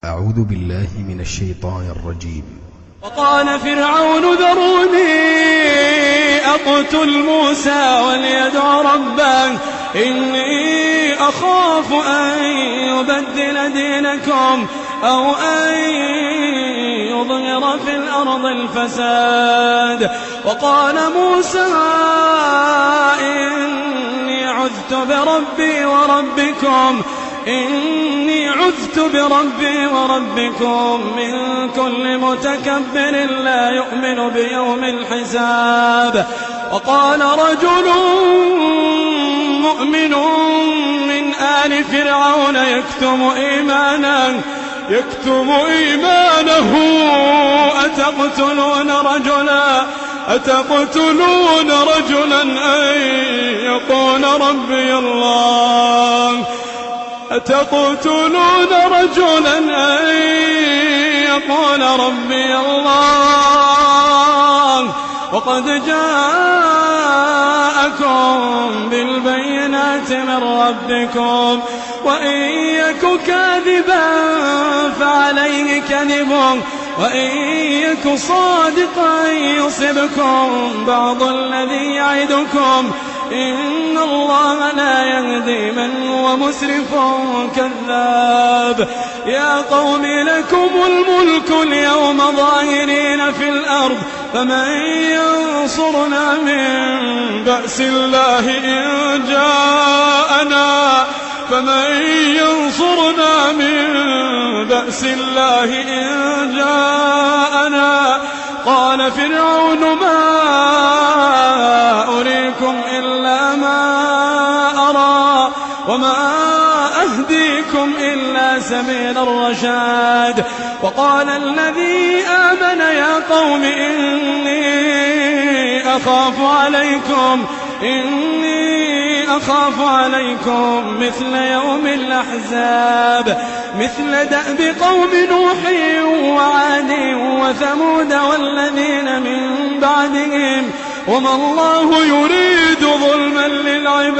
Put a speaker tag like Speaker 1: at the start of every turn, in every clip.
Speaker 1: أعوذ بالله من الشيطان الرجيم.
Speaker 2: وقال فرعون ذروني أقتل موسى وليدع ربه إني أخاف أن يبدل دينكم أو أن يظهر في الأرض الفساد. وقال موسى إني عذت بربي وربكم من كل متكبر لا يؤمن بيوم الحساب. وقال رجل مؤمن من آل فرعون يكتم إيمانه أتقتلون رجلا أن يقول ربي الله وقد جاءكم بالبينات من ربكم وإن يك كاذبا فعليه كذبه وإن يك صادقا يصبكم بعض الذي يعدكم إن الله لا يهدي من هو مسرف كذاب. يا قوم لكم الملك اليوم ظاهرين في الأرض فمن ينصرنا من بأس الله إن جاءنا قال فرعون ما أريكم إلا ما أرى وما أهديكم إلا سبيل الرشاد. وقال الذي آمن يا قوم إني أخاف عليكم مثل يوم الأحزاب مثل دأب قوم نوح وعاد وثمود والذين من بعدهم وما الله يريد ظلما للعباد.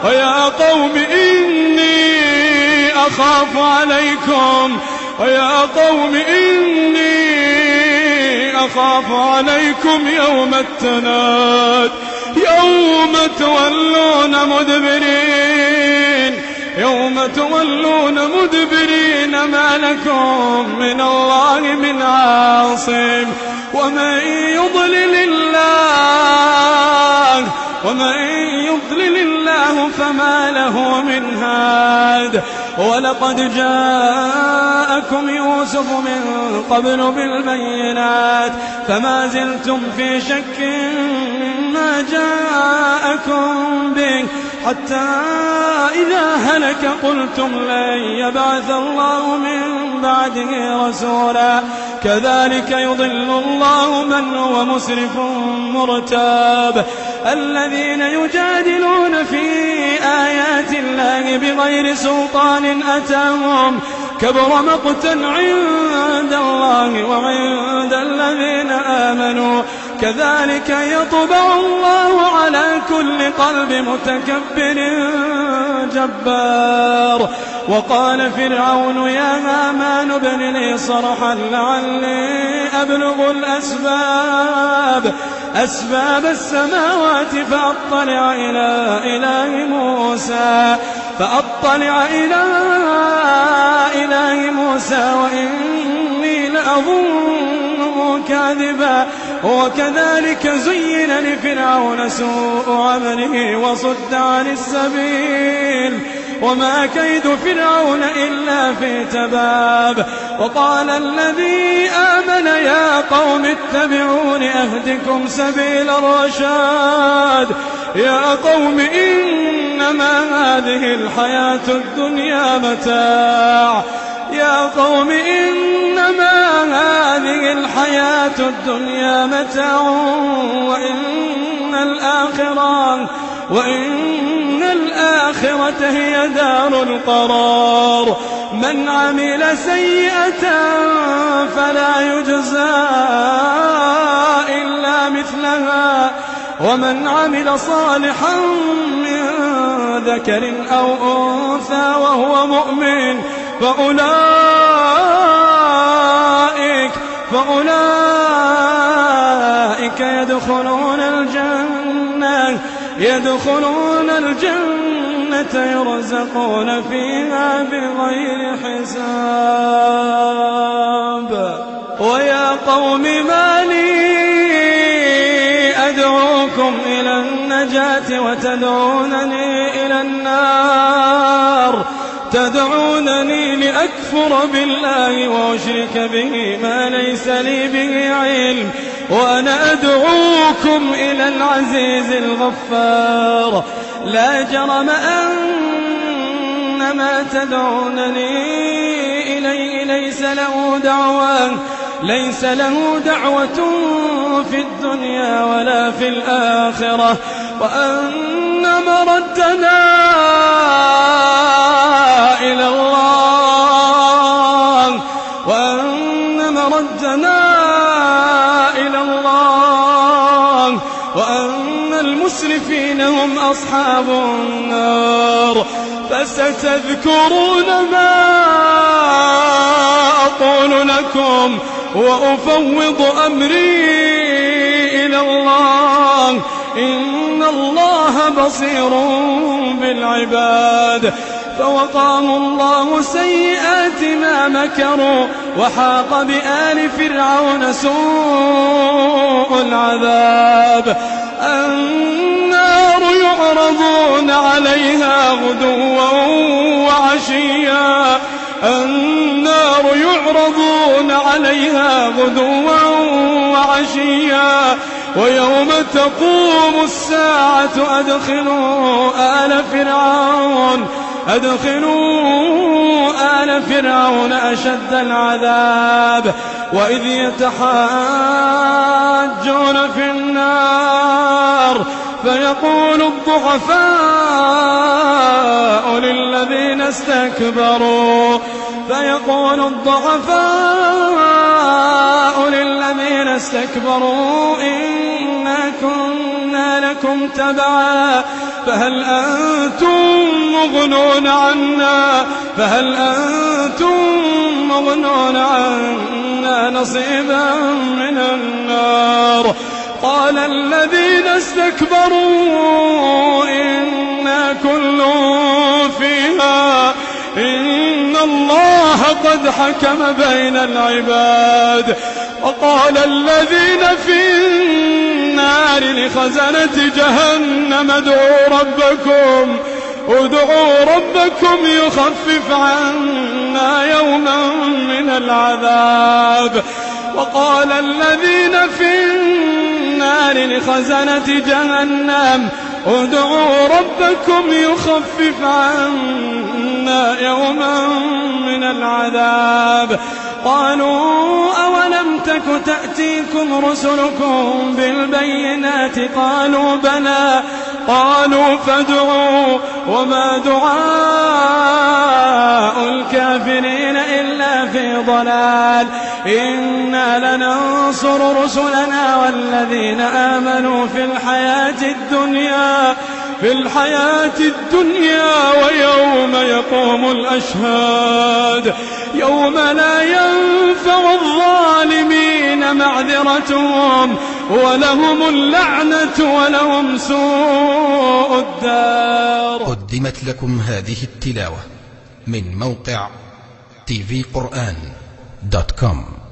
Speaker 2: ويا قوم إني أخاف عليكم يوم التناد يوم تولون مدبرين ما لكم من الله من عاصم ومن يضلل الله فما له من هاد. ولقد جاءكم يوسف من قبل بالبينات فما زلتم في شك مما جاءكم به حتى إذا هلك قلتم لن يبعث الله من بعده رسولا كذلك يضل الله من هو مسرف مرتاب. الذين يجادلون في آيات الله بغير سلطان أتاهم كبر مقتا عند الله وعند الذين آمنوا كذلك يطبع الله على كل قلب متكبر جبار. وقال فرعون يا هامان ابن لي صرحا لعلي أبلغ أسباب السماوات فأطلع إلى إله موسى وإني لأظنه كاذبا. وكذلك زين لفرعون سوء عمله وصد عن السبيل وما كيد فرعون إلا في تباب. وقال الذي آمن يا قوم اتبعون أهدكم سبيل الرشاد. يا قوم إنما هذه الحياة الدنيا متاع وإن الآخرة هي دار القرار. من عمل سيئة فلا يجزى إلا مثلها ومن عمل صالحا من ذكر أو أنثى وهو مؤمن فأولئك يدخلون الجنة يرزقون فيها بغير حساب. ويا قوم ما لي أدعوكم إلى النجاة وتدعونني إلى النار، تدعونني لأكفر بالله وأشرك به ما ليس لي به علم، وأنا أدعوكم إلى العزيز الغفار. لا جرم أن ما تدعونني إليه ليس له دعوة في الدنيا ولا في الآخرة، وأن مردنا إلى الله، وأن المسرفين هم أصحاب النار. فستذكرون ما أقول لكم وأفوض أمري إلى الله، إن الله بصير بالعباد. فوقاهم الله سيئات ما مكروا، وحاق بآل فرعون سوء العذاب. النار يعرضون عليها غدوا وعشيا، النار يعرضون عليها غدوا وعشيا، ويوم تقوم الساعة أدخلوا آل فرعون أشد العذاب. وإذ يتحاجون في النار فيقول الضعفاء للذين استكبروا إنا كنا لكم تبعا فهل أنتم مغنون عنا نصيبا من النار. قال الذين استكبروا إنا كل فيها إن الله قد حكم بين العباد. وقال الذين في النار لخزنة جهنم ادعوا ربكم يخفف عنا يوما من العذاب. وقال الذين في النار لخزنة جهنم ادعوا ربكم يخفف عنا يوما من العذاب. قالوا أولم تك تأتيكم رسلكم بالبينات؟ قالوا بلى. قالوا فادعوا وما دعاء الكافرين إلا في ضلال. إنا لننصر رسلنا والذين آمنوا في الحياة الدنيا ويوم يقوم الأشهاد، يوم لا ينفع الظالمين معذرتهم ولهم اللعنة ولهم سوء الدار.
Speaker 1: قدمت لكم هذه التلاوة من موقع tvquran.com.